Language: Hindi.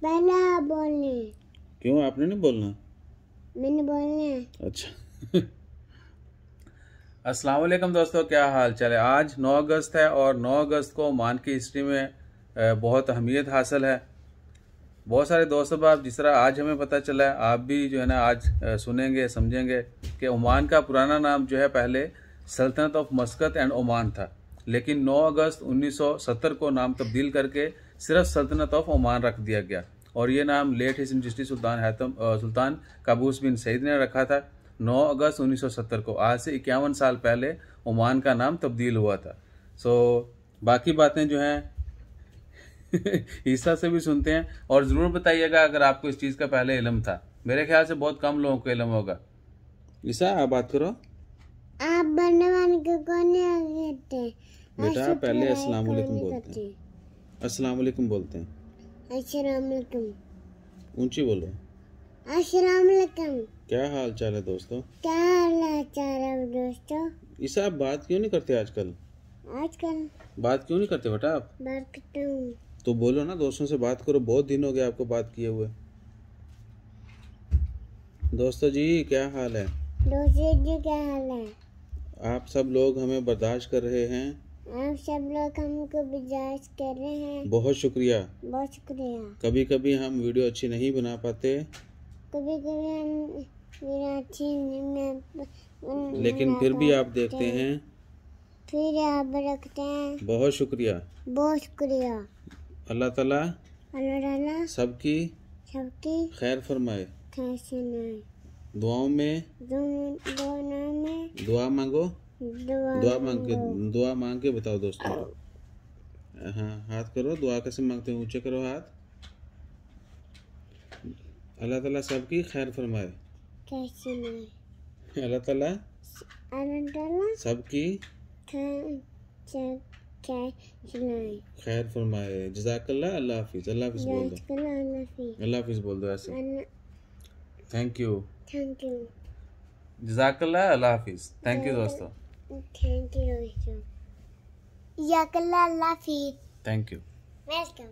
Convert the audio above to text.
पहले आप बोलने। क्यों आपने नहीं बोलना? मैंने बोलना। अच्छा। अस्सलाम वालेकुम दोस्तों, क्या हाल चाल है। आज 9 अगस्त है और 9 अगस्त को ओमान की हिस्ट्री में बहुत अहमियत हासिल है। बहुत सारे दोस्तों आप जिस तरह आज हमें पता चला है, आप भी जो है ना आज सुनेंगे समझेंगे कि ओमान का पुराना नाम जो है पहले सल्तनत ऑफ मस्कत एंड ओमान था, लेकिन 9 अगस्त 1970 को नाम तब्दील करके सिर्फ सल्तनत ऑफ ओमान रख दिया गया और ये नाम late His Majesty Sultan Qaboos bin Said ने रखा था 9 अगस्त 1970 को। आज से 51 साल पहले ओमान का नाम तब्दील हुआ था। बाकी बातें जो हैं ईसा से भी सुनते हैं और ज़रूर बताइएगा अगर आपको इस चीज़ का पहले इल्म था। मेरे ख्याल से बहुत कम लोगों को इल्म होगा। ईसा आप बात करो। आप बनने वाले को कौन कहते? बेटा पहले अस्सलाम वालेकुम बोलते हैं। अस्सलाम वालेकुम बोलते हैं। अस्सलाम वालेकुम। ऊंची बोलो। अस्सलाम वालेकुम। क्या हाल चाल है दोस्तों? क्या हाल चाल है दोस्तों? ईसा आप बात क्यों नहीं करते आजकल? बात क्यों नहीं करते बेटा आप? बात करता हूँ। तो बोलो ना, दोस्तों से बात करो, बहुत दिन हो गए आपको बात किए हुए। दोस्तों जी क्या हाल है? दोस्तों जी क्या हाल है? आप सब लोग हमें बर्दाश्त कर रहे हैं। आप सब लोग हमको बर्दाश्त कर रहे हैं। बहुत शुक्रिया। बहुत शुक्रिया। कभी कभी हम वीडियो अच्छी नहीं बना पाते, कभी कभी हम वीडियो अच्छी नहीं, लेकिन फिर भी आप देखते हैं। फिर आप रखते हैं। बहुत शुक्रिया। बहुत शुक्रिया। अल्लाह ताला सबकी खैर फरमाए। दुआओं में दुआ मांगो। दुआ मांग के बताओ दोस्तों। हाँ हाथ करो, दुआ कैसे मांगते हैं, ऊंचे करो हाथ। अल्लाह ताला सबकी खैर फरमाए। अल्लाह ताला सबकी खैर फरमाए। जज़ाकल्लाह। अल्लाह हाफिज़। अल्लाह हाफिज़ बोल दो। अल्लाह हाफिज़ बोल दो ऐसे। Thank you. जज़ाकल्लाह। अल्लाह हाफिज़। थैंक यू दोस्तों। जज़ाकल्लाह। अल्लाह हाफिज़। Thank you. वेलकम।